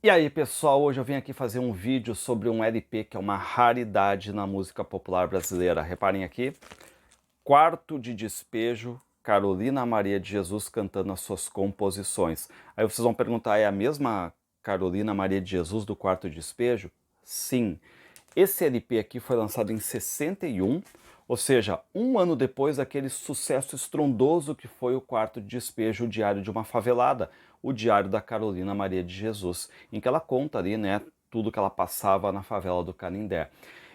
E aí, pessoal, hoje eu vim aqui fazer um vídeo sobre um LP que é uma raridade na música popular brasileira. Reparem aqui, Quarto de Despejo, Carolina Maria de Jesus cantando as suas composições. Aí vocês vão perguntar, é a mesma Carolina Maria de Jesus do Quarto de Despejo? Sim. Esse LP aqui foi lançado em 61, ou seja, um ano depois daquele sucesso estrondoso que foi o Quarto de Despejo, o Diário de uma Favelada, o Diário da Carolina Maria de Jesus, em que ela conta ali, né, tudo que ela passava na favela do Canindé.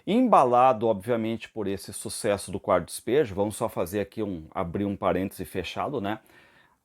Embalado, obviamente, por esse sucesso do Quarto Despejo, vamos só fazer aqui abrir um parêntese fechado, né?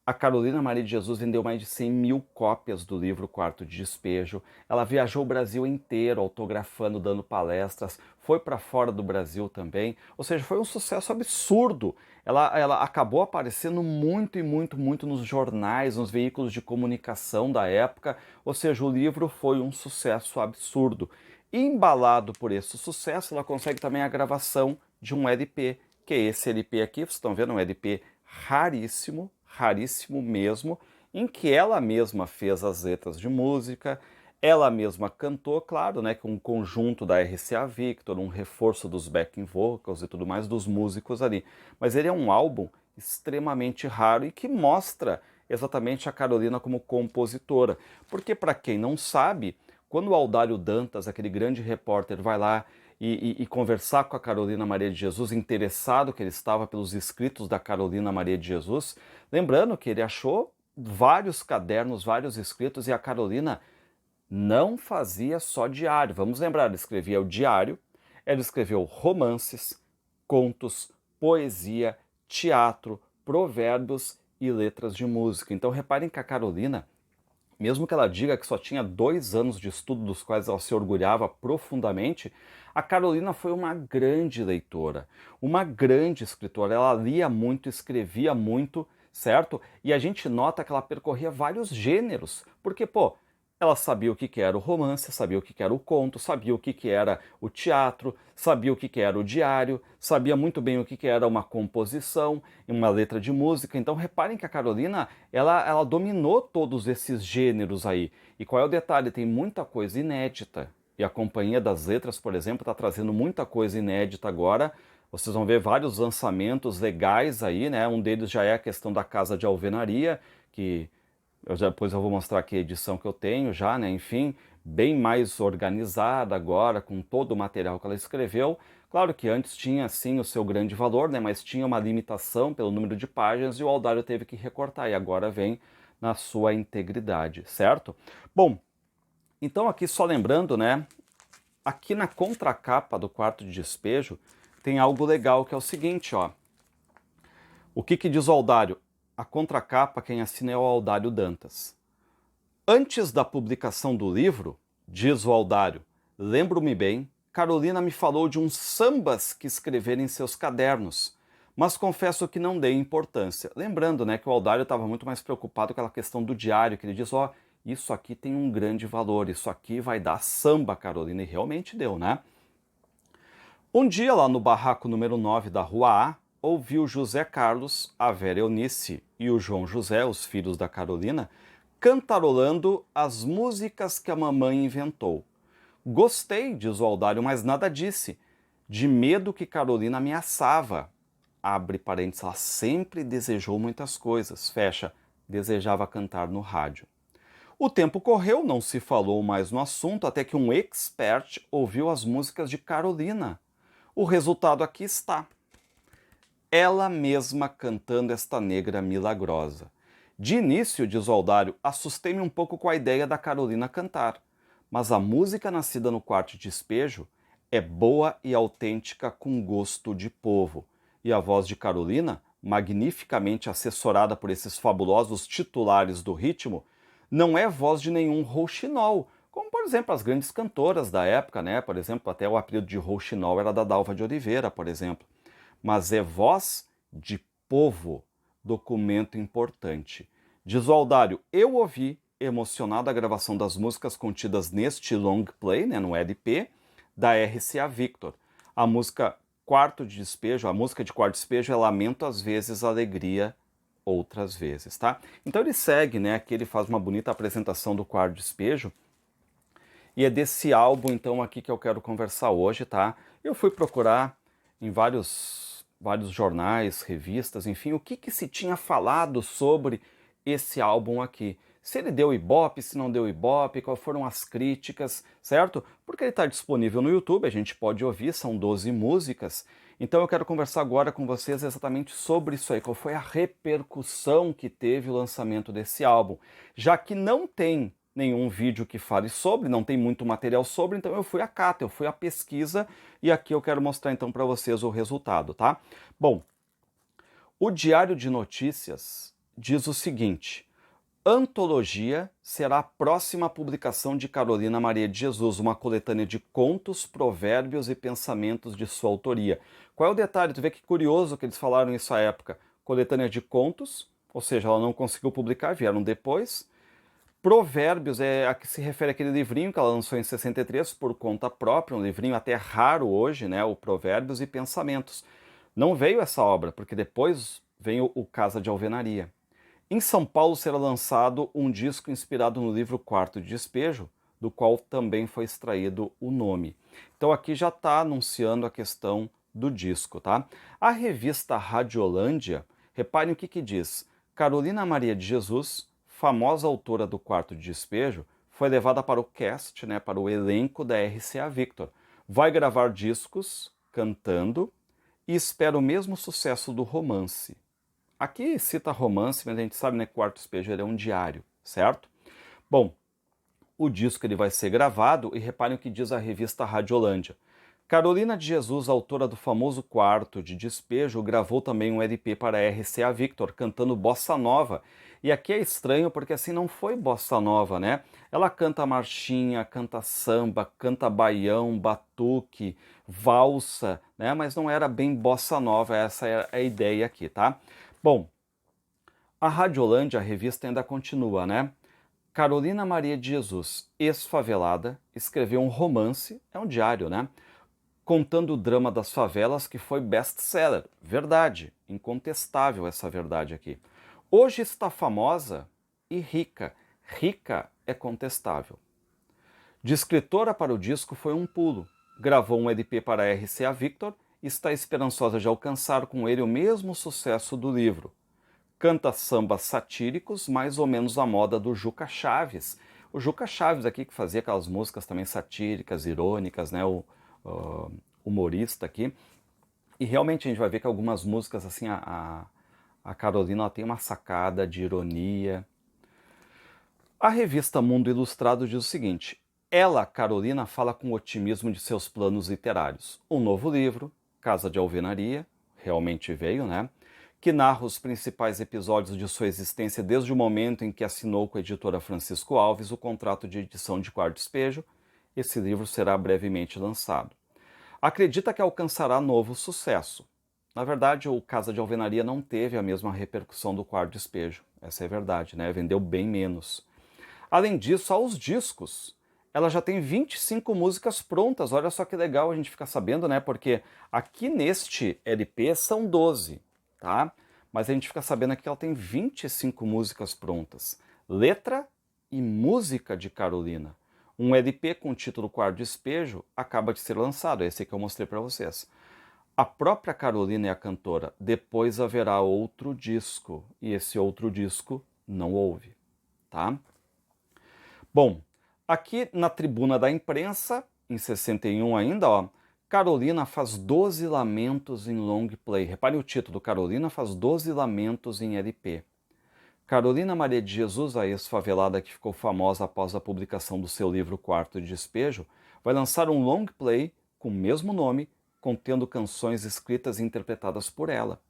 A Carolina Maria de Jesus vendeu mais de 100 mil cópias do livro Quarto de Despejo. Ela viajou o Brasil inteiro, autografando, dando palestras, foi para fora do Brasil também. Ou seja, foi um sucesso absurdo. Ela acabou aparecendo muito e muito nos jornais, nos veículos de comunicação da época. Ou seja, o livro foi um sucesso absurdo. E embalado por esse sucesso, ela consegue também a gravação de um LP, que é esse LP aqui, vocês estão vendo, um LP raríssimo, raríssimo mesmo, em que ela mesma fez as letras de música, ela mesma cantou, claro, né, com um conjunto da RCA Victor, um reforço dos backing vocals e tudo mais dos músicos ali. Mas ele é um álbum extremamente raro e que mostra exatamente a Carolina como compositora. Porque, para quem não sabe, quando o Aldário Dantas, aquele grande repórter, vai lá e conversar com a Carolina Maria de Jesus, interessado que ele estava pelos escritos da Carolina Maria de Jesus, lembrando que ele achou vários cadernos, vários escritos, e a Carolina não fazia só diário. Vamos lembrar, ela escrevia o diário, ela escreveu romances, contos, poesia, teatro, provérbios e letras de música. Então reparem que a Carolina, mesmo que ela diga que só tinha 2 anos de estudo, dos quais ela se orgulhava profundamente, a Carolina foi uma grande leitora, uma grande escritora. Ela lia muito, escrevia muito, certo? E a gente nota que ela percorria vários gêneros, porque, pô, ela sabia o que era o romance, sabia o que era o conto, sabia o que era o teatro, sabia o que era o diário, sabia muito bem o que era uma composição, uma letra de música. Então reparem que a Carolina, ela dominou todos esses gêneros aí. E qual é o detalhe? Tem muita coisa inédita. E a Companhia das Letras, por exemplo, está trazendo muita coisa inédita agora. Vocês vão ver vários lançamentos legais aí, né? Um deles já é a questão da Casa de Alvenaria, que depois eu vou mostrar aqui a edição que eu tenho já, né? Enfim, bem mais organizada agora, com todo o material que ela escreveu. Claro que antes tinha, sim, o seu grande valor, né? Mas tinha uma limitação pelo número de páginas e o Aldário teve que recortar, e agora vem na sua integridade, certo? Bom, então aqui só lembrando, né? Aqui na contracapa do Quarto de Despejo tem algo legal, que é o seguinte, ó. O que diz o Aldário? A contracapa, quem assina é o Aldário Dantas. Antes da publicação do livro, diz o Aldário, lembro-me bem, Carolina me falou de uns sambas que escrevera em seus cadernos, mas confesso que não dei importância. Lembrando, né, que o Aldário estava muito mais preocupado com aquela questão do diário, que ele diz, ó, isso aqui tem um grande valor, isso aqui vai dar samba, Carolina, e realmente deu, né? Um dia, lá no barraco número 9 da Rua A, ouviu José Carlos, a Vera Eunice e o João José, os filhos da Carolina, cantarolando as músicas que a mamãe inventou. Gostei, diz o Aldário, mas nada disse. De medo que Carolina ameaçava. Abre parênteses, ela sempre desejou muitas coisas. Fecha, desejava cantar no rádio. O tempo correu, não se falou mais no assunto, até que um expert ouviu as músicas de Carolina. O resultado aqui está. Ela mesma cantando esta negra milagrosa. De início, diz o Aldário, assustei-me um pouco com a ideia da Carolina cantar, mas a música nascida no Quarto de Despejo é boa e autêntica com gosto de povo. E a voz de Carolina, magnificamente assessorada por esses fabulosos titulares do ritmo, não é voz de nenhum rouxinol, como por exemplo as grandes cantoras da época, né? Por exemplo, até o apelido de rouxinol era da Dalva de Oliveira, por exemplo. Mas é voz de povo, documento importante. Diz o Aldário, eu ouvi emocionado a gravação das músicas contidas neste long play, né, no LP, da RCA Victor. A música Quarto de Despejo, a música de Quarto de Despejo é lamento às vezes, alegria outras vezes, tá? Então ele segue, né, aqui ele faz uma bonita apresentação do Quarto de Despejo, E é desse álbum, então, aqui que eu quero conversar hoje, tá? Eu fui procurar em vários jornais, revistas, enfim, o que se tinha falado sobre esse álbum aqui. Se ele deu Ibope, se não deu Ibope, quais foram as críticas, certo? Porque ele está disponível no YouTube, a gente pode ouvir, são 12 músicas. Então eu quero conversar agora com vocês exatamente sobre isso aí, qual foi a repercussão que teve o lançamento desse álbum. Já que não tem nenhum vídeo que fale sobre, não tem muito material sobre, então eu fui à cata, eu fui à pesquisa e aqui eu quero mostrar então para vocês o resultado, tá? Bom, o Diário de Notícias diz o seguinte: Antologia será a próxima publicação de Carolina Maria de Jesus, uma coletânea de contos, provérbios e pensamentos de sua autoria. Qual é o detalhe? Tu vê que curioso que eles falaram isso à época. Coletânea de contos, ou seja, ela não conseguiu publicar, vieram depois. Provérbios é a que se refere àquele livrinho que ela lançou em 63 por conta própria, um livrinho até raro hoje, né, o Provérbios e Pensamentos. Não veio essa obra, porque depois vem o Casa de Alvenaria. Em São Paulo será lançado um disco inspirado no livro Quarto de Despejo, do qual também foi extraído o nome. Então aqui já está anunciando a questão do disco, tá? A revista Radiolândia, reparem o que diz. Carolina Maria de Jesus, famosa autora do Quarto de Despejo, foi levada para o cast, né, para o elenco da RCA Victor. Vai gravar discos cantando e espera o mesmo sucesso do romance. Aqui cita romance, mas a gente sabe, né, que o Quarto Despejo é um diário, certo? Bom, o disco ele vai ser gravado e reparem o que diz a revista Radiolândia. Carolina de Jesus, autora do famoso Quarto de Despejo, gravou também um LP para a RCA Victor, cantando bossa nova. E aqui é estranho porque assim não foi bossa nova, né? Ela canta marchinha, canta samba, canta baião, batuque, valsa, né? Mas não era bem bossa nova, essa é a ideia aqui, tá? Bom, a Radiolândia, a revista ainda continua, né? Carolina Maria de Jesus, ex-favelada, escreveu um romance, é um diário, né? Contando o drama das favelas que foi best-seller. Verdade, incontestável essa verdade aqui. Hoje está famosa e rica. Rica é contestável. De escritora para o disco foi um pulo. Gravou um LP para a RCA Victor e está esperançosa de alcançar com ele o mesmo sucesso do livro. Canta sambas satíricos, mais ou menos à moda do Juca Chaves. O Juca Chaves aqui que fazia aquelas músicas também satíricas, irônicas, né? O humorista aqui. E realmente a gente vai ver que algumas músicas, assim, a Carolina ela tem uma sacada de ironia. A revista Mundo Ilustrado diz o seguinte: ela, Carolina, fala com otimismo de seus planos literários. Um novo livro, Casa de Alvenaria, realmente veio, né? Que narra os principais episódios de sua existência desde o momento em que assinou com a editora Francisco Alves o contrato de edição de Quarto Despejo. Esse livro será brevemente lançado. Acredita que alcançará novo sucesso. Na verdade, o Casa de Alvenaria não teve a mesma repercussão do Quarto Despejo. Essa é a verdade, né? Vendeu bem menos. Além disso, aos discos, ela já tem 25 músicas prontas. Olha só que legal a gente ficar sabendo, né? Porque aqui neste LP são 12, tá? Mas a gente fica sabendo aqui que ela tem 25 músicas prontas. Letra e música de Carolina. Um LP com o título Quarto Despejo acaba de ser lançado, esse que eu mostrei para vocês. A própria Carolina é a cantora. Depois haverá outro disco, e esse outro disco não houve, tá? Bom, aqui na tribuna da imprensa, em 61 ainda, ó, Carolina faz 12 lamentos em long play. Reparem o título, Carolina faz 12 lamentos em LP. Carolina Maria de Jesus, a ex-favelada que ficou famosa após a publicação do seu livro Quarto de Despejo, vai lançar um long play com o mesmo nome, contendo canções escritas e interpretadas por ela.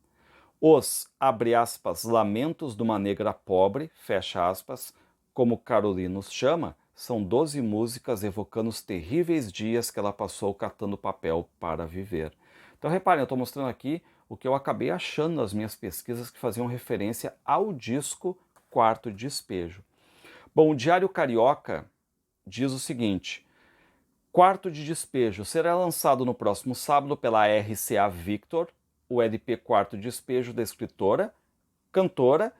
Os, abre aspas, lamentos de uma negra pobre, fecha aspas, como Carolina os chama, são 12 músicas evocando os terríveis dias que ela passou catando papel para viver. Então reparem, eu estou mostrando aqui o que eu acabei achando nas minhas pesquisas que faziam referência ao disco Quarto Despejo. Bom, o Diário Carioca diz o seguinte: Quarto de Despejo será lançado no próximo sábado pela RCA Victor, o LP Quarto Despejo da escritora, cantora,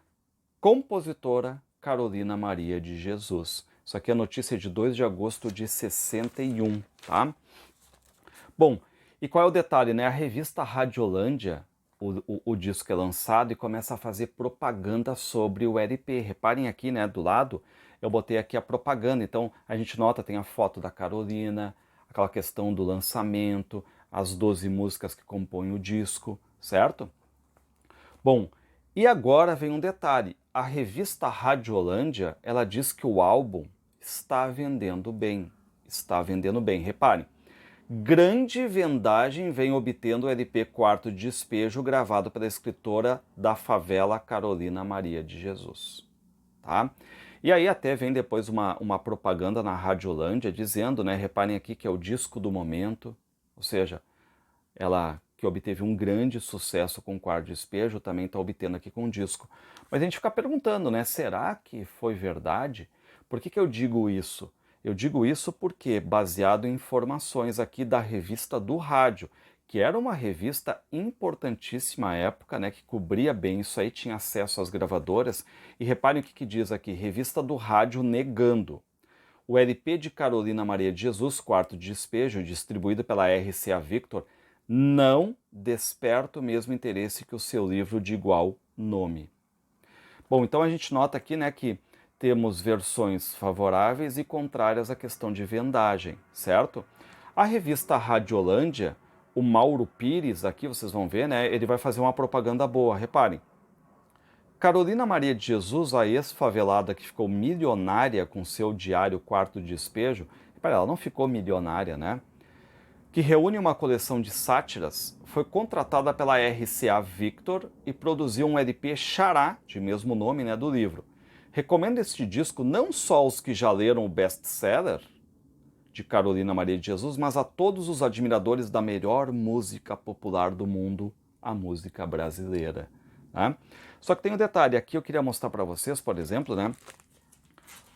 compositora Carolina Maria de Jesus. Isso aqui é notícia de 2 de agosto de 61, tá? Bom, e qual é o detalhe, né? A revista Radiolândia, o disco é lançado e começa a fazer propaganda sobre o LP. Reparem aqui, né, do lado, eu botei aqui a propaganda. Então, a gente nota, tem a foto da Carolina, aquela questão do lançamento, as 12 músicas que compõem o disco, certo? Bom, e agora vem um detalhe. A revista Radiolândia, ela diz que o álbum está vendendo bem. Está vendendo bem. Reparem, grande vendagem vem obtendo o LP Quarto de Despejo, gravado pela escritora da favela Carolina Maria de Jesus. Tá? E aí até vem depois uma propaganda na Radiolândia dizendo, né, reparem aqui que é o disco do momento, ou seja, ela que obteve um grande sucesso com o Quarto de Despejo, também está obtendo aqui com o disco. Mas a gente fica perguntando, né, será que foi verdade? Por que eu digo isso? Eu digo isso porque, baseado em informações aqui da revista do rádio, que era uma revista importantíssima à época, né, que cobria bem isso aí, tinha acesso às gravadoras. E reparem o que diz aqui, revista do rádio negando. O LP de Carolina Maria de Jesus, Quarto de Despejo, distribuído pela RCA Victor, não desperta o mesmo interesse que o seu livro de igual nome. Bom, então a gente nota aqui, né, que temos versões favoráveis e contrárias à questão de vendagem, certo? A revista Radiolândia, o Mauro Pires, aqui vocês vão ver, né, ele vai fazer uma propaganda boa, reparem. Carolina Maria de Jesus, a ex-favelada que ficou milionária com seu diário Quarto de Despejo, reparem, ela não ficou milionária, né? Que reúne uma coleção de sátiras, foi contratada pela RCA Victor e produziu um LP Xará, de mesmo nome, né, do livro. Recomendo este disco não só aos que já leram o best-seller de Carolina Maria de Jesus, mas a todos os admiradores da melhor música popular do mundo, a música brasileira. Né? Só que tem um detalhe, aqui eu queria mostrar para vocês, por exemplo, né,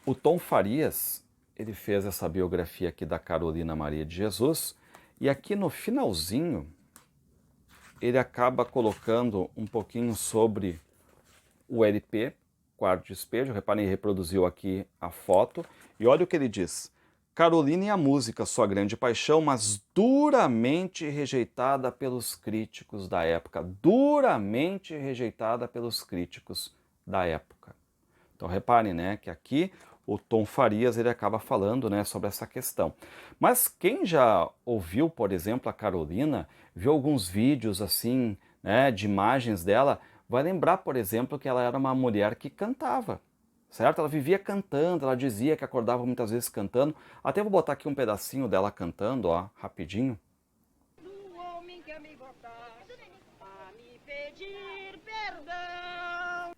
o Tom Farias, ele fez essa biografia aqui da Carolina Maria de Jesus, e aqui no finalzinho, ele acaba colocando um pouquinho sobre o LP, Quarto de Despejo. Reparem, ele reproduziu aqui a foto. E olha o que ele diz. Carolina e a música, sua grande paixão, mas duramente rejeitada pelos críticos da época. Duramente rejeitada pelos críticos da época. Então reparem, né, que aqui o Tom Farias ele acaba falando, né, sobre essa questão. Mas quem já ouviu, por exemplo, a Carolina, viu alguns vídeos assim, né, de imagens dela, vai lembrar, por exemplo, que ela era uma mulher que cantava, certo? Ela vivia cantando, ela dizia que acordava muitas vezes cantando. Até vou botar aqui um pedacinho dela cantando, ó, rapidinho. Do homem que me botar a me pedir perdão.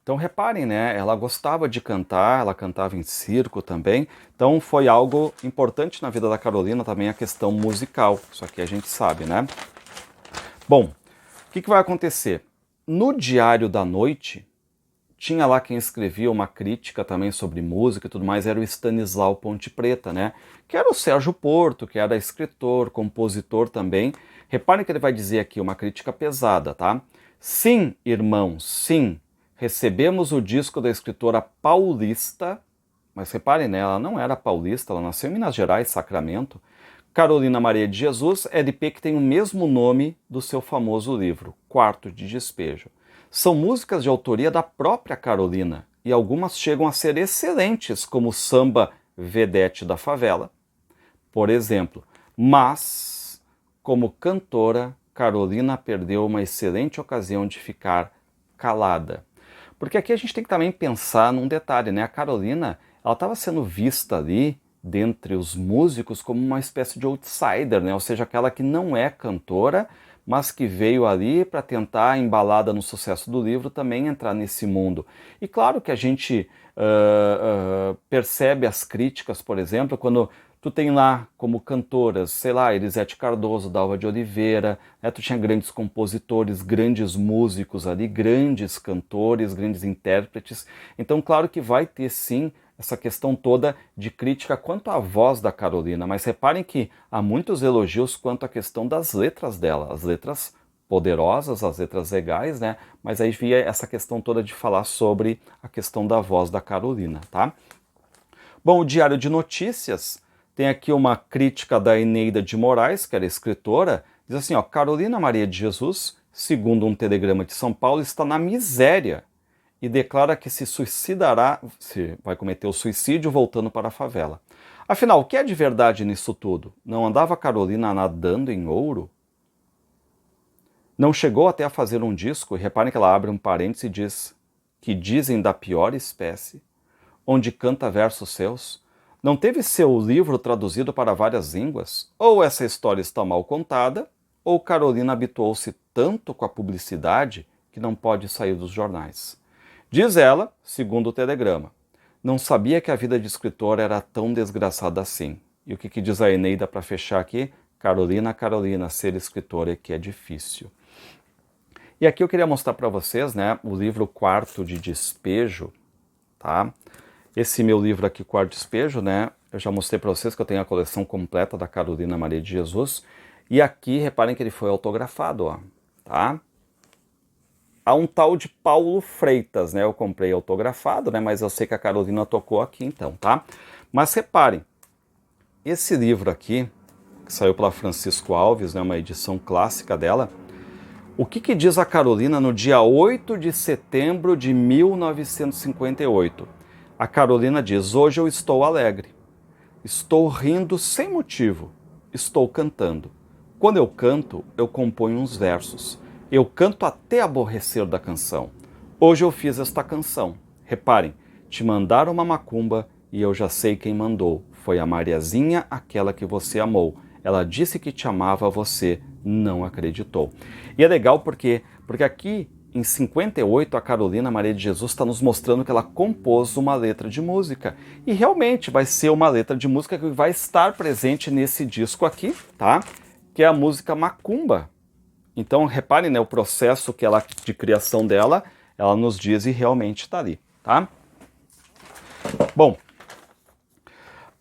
Então reparem, né, ela gostava de cantar, ela cantava em circo também, então foi algo importante na vida da Carolina também a questão musical, isso aqui a gente sabe, né? Bom, o que vai acontecer? No Diário da Noite, tinha lá quem escrevia uma crítica também sobre música e tudo mais, era o Stanislau Ponte Preta, né? Que era o Sérgio Porto, que era escritor, compositor também. Reparem que ele vai dizer aqui uma crítica pesada, tá? Sim, irmãos, sim, recebemos o disco da escritora paulista, mas reparem, né, ela não era paulista, ela nasceu em Minas Gerais, Sacramento, Carolina Maria de Jesus, LP que tem o mesmo nome do seu famoso livro, Quarto de Despejo. São músicas de autoria da própria Carolina, e algumas chegam a ser excelentes, como o samba Vedete da Favela, por exemplo. Mas, como cantora, Carolina perdeu uma excelente ocasião de ficar calada. Porque aqui a gente tem que também pensar num detalhe, né? A Carolina, ela estava sendo vista ali, dentre os músicos, como uma espécie de outsider, né? Ou seja, aquela que não é cantora, mas que veio ali para tentar, embalada no sucesso do livro, também entrar nesse mundo. E claro que a gente percebe as críticas, por exemplo, quando tu tem lá como cantoras, sei lá, Elisete Cardoso, Dalva de Oliveira, né? Tu tinha grandes compositores, grandes músicos ali, grandes cantores, grandes intérpretes. Então, claro que vai ter sim essa questão toda de crítica quanto à voz da Carolina, mas reparem que há muitos elogios quanto à questão das letras dela, as letras poderosas, as letras legais, né? Mas aí via essa questão toda de falar sobre a questão da voz da Carolina, tá? Bom, o Diário de Notícias tem aqui uma crítica da Eneida de Moraes, que era escritora, diz assim, ó, Carolina Maria de Jesus, segundo um telegrama de São Paulo, está na miséria e declara que se suicidará, se vai cometer o suicídio voltando para a favela. Afinal, o que é de verdade nisso tudo? Não andava Carolina nadando em ouro? Não chegou até a fazer um disco, e reparem que ela abre um parênteses e diz que dizem da pior espécie, onde canta versos seus? Não teve seu livro traduzido para várias línguas? Ou essa história está mal contada, ou Carolina habituou-se tanto com a publicidade que não pode sair dos jornais. Diz ela, segundo o telegrama, não sabia que a vida de escritor era tão desgraçada assim. E o que diz a Eneida para fechar aqui? Carolina, Carolina, ser escritora é que é difícil. E aqui eu queria mostrar para vocês, né, o livro Quarto de Despejo, tá? Esse meu livro aqui, Quarto de Despejo, né, eu já mostrei para vocês que eu tenho a coleção completa da Carolina Maria de Jesus. E aqui, reparem que ele foi autografado, ó, tá? Há um tal de Paulo Freitas, né? Eu comprei autografado, né? Mas eu sei que a Carolina tocou aqui então, tá? Mas reparem, esse livro aqui, que saiu pela Francisco Alves, né? Uma edição clássica dela. O que diz a Carolina no dia 8 de setembro de 1958? A Carolina diz, hoje eu estou alegre, estou rindo sem motivo, estou cantando. Quando eu canto, eu componho uns versos. Eu canto até aborrecer da canção. Hoje eu fiz esta canção. Reparem, te mandaram uma macumba e eu já sei quem mandou. Foi a Mariazinha, aquela que você amou. Ela disse que te amava, você não acreditou. E é legal porque aqui em 58 a Carolina Maria de Jesus está nos mostrando que ela compôs uma letra de música. E realmente vai ser uma letra de música que vai estar presente nesse disco aqui, tá? Que é a música Macumba. Então, reparem, né, o processo que ela, de criação dela, ela nos diz e realmente está ali, tá? Bom,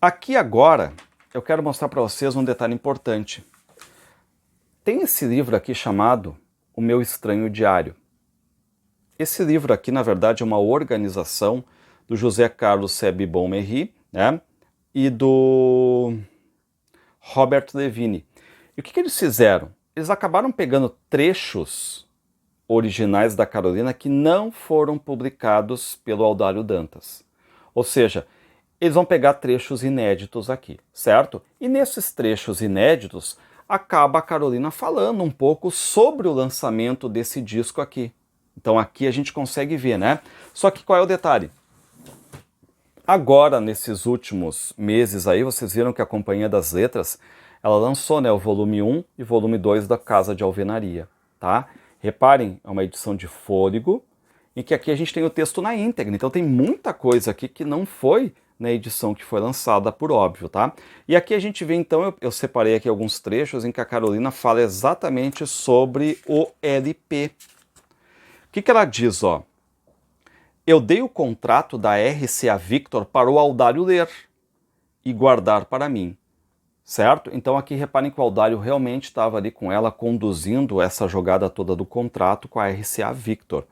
aqui agora eu quero mostrar para vocês um detalhe importante. Tem esse livro aqui chamado O Meu Estranho Diário. Esse livro aqui, na verdade, é uma organização do José Carlos Sebe Bonmerri, né, e do Robert Levine. E o que eles fizeram? Eles acabaram pegando trechos originais da Carolina que não foram publicados pelo Aldário Dantas. Ou seja, eles vão pegar trechos inéditos aqui, certo? E nesses trechos inéditos, acaba a Carolina falando um pouco sobre o lançamento desse disco aqui. Então aqui a gente consegue ver, né? Só que qual é o detalhe? Agora, nesses últimos meses aí, vocês viram que a Companhia das Letras ela lançou, né, o volume 1 e volume 2 da Casa de Alvenaria, tá? Reparem, é uma edição de fôlego, em que aqui a gente tem o texto na íntegra, então tem muita coisa aqui que não foi na edição que foi lançada, por óbvio, tá? E aqui a gente vê, então, eu separei aqui alguns trechos em que a Carolina fala exatamente sobre o LP. O que ela diz, ó? Eu dei o contrato da RCA Victor para o Aldário ler e guardar para mim. Certo? Então aqui reparem que o Aldário realmente estava ali com ela conduzindo essa jogada toda do contrato com a RCA Victor.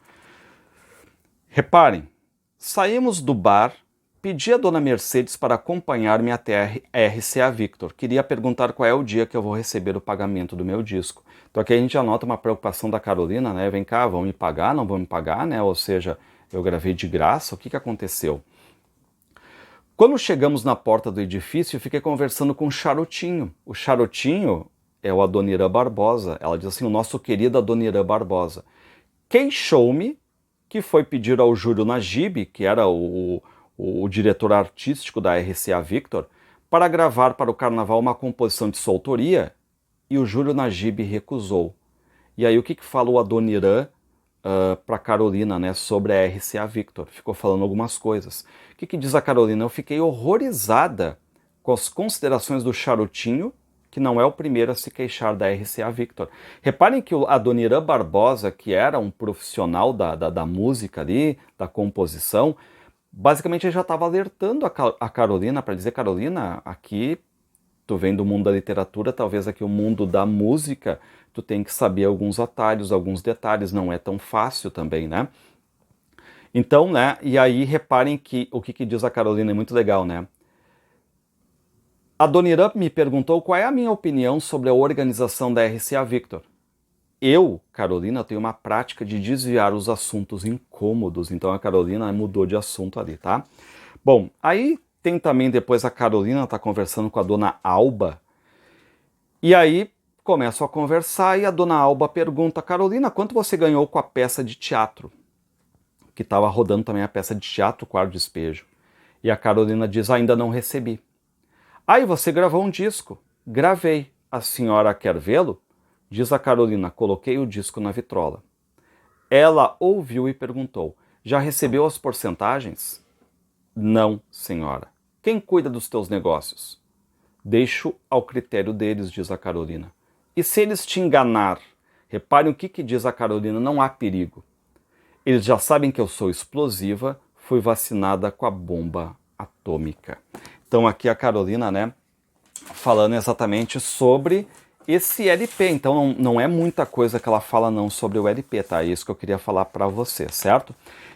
Reparem, saímos do bar, pedi a dona Mercedes para acompanhar-me até a RCA Victor. Queria perguntar qual é o dia que eu vou receber o pagamento do meu disco. Então aqui a gente já nota uma preocupação da Carolina, né? Vem cá, vão me pagar, não vão me pagar, né? Ou seja, eu gravei de graça, o que aconteceu? Quando chegamos na porta do edifício, eu fiquei conversando com o Charutinho. O Charutinho é o Adoniran Barbosa. Ela diz assim, o nosso querido Adoniran Barbosa. Queixou-me que foi pedir ao Júlio Najib, que era o diretor artístico da RCA Victor, para gravar para o carnaval uma composição de sua autoria, e o Júlio Najib recusou. E aí o que fala o Adoniran para Carolina, né, sobre a RCA Victor? Ficou falando algumas coisas. O que diz a Carolina? Eu fiquei horrorizada com as considerações do Charutinho, que não é o primeiro a se queixar da RCA Victor. Reparem que o Adoniran Barbosa, que era um profissional da música ali, da composição, basicamente ele já estava alertando a Carolina para dizer, Carolina, aqui tu vem do mundo da literatura, talvez aqui o mundo da música, tu tem que saber alguns atalhos, alguns detalhes, não é tão fácil também, né? Então, né, e aí reparem que o que diz a Carolina é muito legal, né? A Dona Irã me perguntou qual é a minha opinião sobre a organização da RCA Victor. Eu, Carolina, tenho uma prática de desviar os assuntos incômodos, então a Carolina mudou de assunto ali, tá? Bom, aí tem também depois a Carolina tá conversando com a Dona Alba, e aí começam a conversar e a Dona Alba pergunta, Carolina, quanto você ganhou com a peça de teatro? Que estava rodando também a peça de teatro, Quarto Despejo. E a Carolina diz, ainda não recebi. Aí você gravou um disco. Gravei. A senhora quer vê-lo? Diz a Carolina, coloquei o disco na vitrola. Ela ouviu e perguntou, já recebeu as porcentagens? Não, senhora. Quem cuida dos teus negócios? Deixo ao critério deles, diz a Carolina. E se eles te enganar? Reparem o que diz a Carolina, não há perigo. Eles já sabem que eu sou explosiva, fui vacinada com a bomba atômica. Então aqui a Carolina, né, falando exatamente sobre esse LP. Então não é muita coisa que ela fala não sobre o LP, tá? É isso que eu queria falar para você, certo?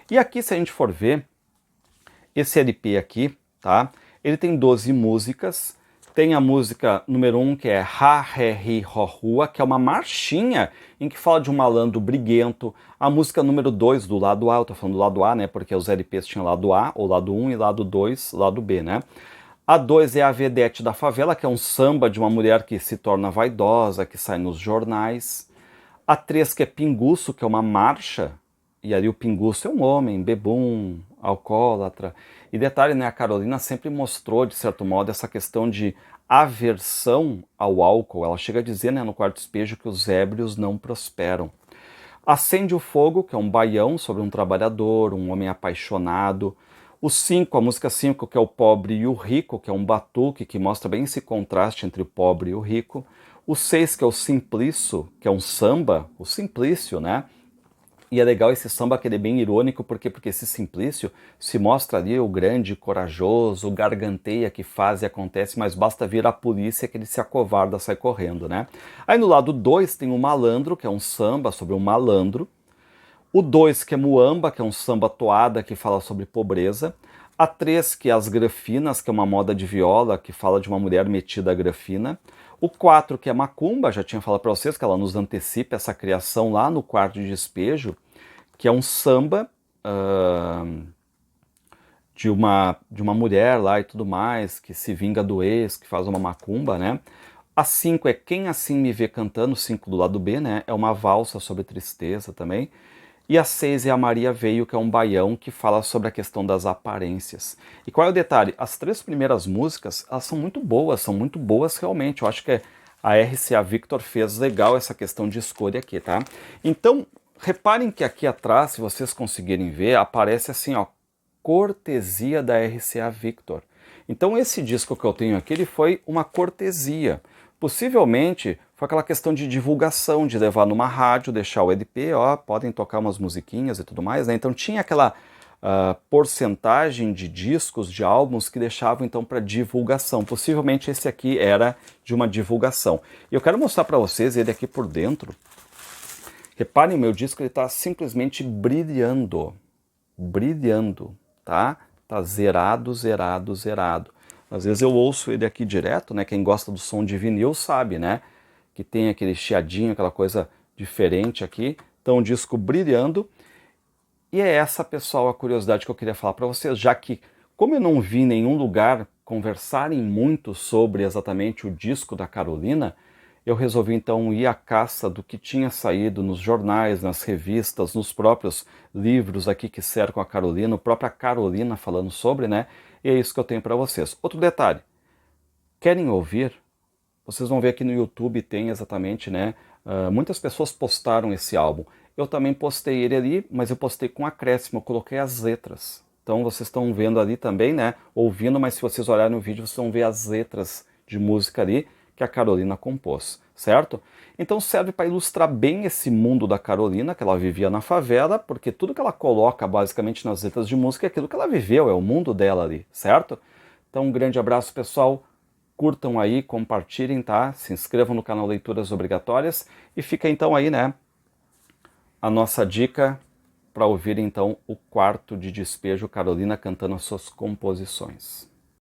E aqui, se a gente for ver, esse LP aqui, tá? Ele tem 12 músicas. Tem a música número 1, que é Ha, He, Hi, Ho, Rua, que é uma marchinha em que fala de um malandro briguento. A música número 2 do lado A, eu tô falando do lado A, né? Porque os LPs tinham lado A, ou lado 1, e lado 2, lado B, né? A 2 é a Vedete da Favela, que é um samba de uma mulher que se torna vaidosa, que sai nos jornais. A 3, que é Pinguço, que é uma marcha, e ali o Pinguço é um homem, bebum, alcoólatra. E detalhe, né, a Carolina sempre mostrou, de certo modo, essa questão de aversão ao álcool. Ela chega a dizer, né, no Quarto Despejo, que os ébrios não prosperam. Acende o Fogo, que é um baião sobre um trabalhador, um homem apaixonado. O 5, a música 5, que é o Pobre e o Rico, que é um batuque que mostra bem esse contraste entre o pobre e o rico. O 6, que é o Simplício, que é um samba, o Simplício, né? E é legal esse samba que ele é bem irônico, porque esse Simplício se mostra ali o grande, corajoso, o garganteia que faz e acontece, mas basta vir a polícia que ele se acovarda, sai correndo, né? Aí no lado 2 tem o Malandro, que é um samba sobre um malandro. O 2, que é Muamba, que é um samba toada que fala sobre pobreza. A 3, que é As Grafinas, que é uma moda de viola que fala de uma mulher metida a grafina. O 4, que é Macumba, já tinha falado para vocês que ela nos antecipa essa criação lá no Quarto de Despejo, que é um samba de uma mulher lá e tudo mais, que se vinga do ex, que faz uma macumba, né? A 5 é Quem Assim Me Vê Cantando, 5 do lado B, né? É uma valsa sobre tristeza também. E a 6 é A Maria Veio, que é um baião que fala sobre a questão das aparências. E qual é o detalhe? As 3 primeiras músicas, elas são muito boas realmente. Eu acho que a RCA Victor fez legal essa questão de escolha aqui, tá? Então, reparem que aqui atrás, se vocês conseguirem ver, aparece assim, ó, cortesia da RCA Victor. Então esse disco que eu tenho aqui, ele foi uma cortesia. Possivelmente foi aquela questão de divulgação, de levar numa rádio, deixar o LP, ó, podem tocar umas musiquinhas e tudo mais, né? Então tinha aquela porcentagem de discos, de álbuns que deixavam então para divulgação. Possivelmente esse aqui era de uma divulgação. E eu quero mostrar para vocês ele aqui por dentro. Reparem, o meu disco está simplesmente brilhando. Brilhando, tá? Tá zerado, zerado, zerado. Às vezes eu ouço ele aqui direto, né? Quem gosta do som de vinil sabe, né? Que tem aquele chiadinho, aquela coisa diferente aqui. Então o disco brilhando. E é essa, pessoal, a curiosidade que eu queria falar para vocês, já que, como eu não vi em nenhum lugar conversarem muito sobre exatamente o disco da Carolina, eu resolvi então ir à caça do que tinha saído nos jornais, nas revistas, nos próprios livros aqui que cercam a Carolina, a própria Carolina falando sobre, né? E é isso que eu tenho para vocês. Outro detalhe, querem ouvir? Vocês vão ver aqui no YouTube tem exatamente, né? Muitas pessoas postaram esse álbum. Eu também postei ele ali, mas eu postei com acréscimo, eu coloquei as letras. Então vocês estão vendo ali também, né? Ouvindo, mas se vocês olharem no vídeo, vocês vão ver as letras de música ali que a Carolina compôs, certo? Então serve para ilustrar bem esse mundo da Carolina, que ela vivia na favela, porque tudo que ela coloca basicamente nas letras de música é aquilo que ela viveu, é o mundo dela ali, certo? Então um grande abraço, pessoal. Curtam aí, compartilhem, tá? Se inscrevam no canal Leituras Obrigatórias e fica então aí, né, a nossa dica para ouvir então o Quarto de Despejo, Carolina cantando as suas composições.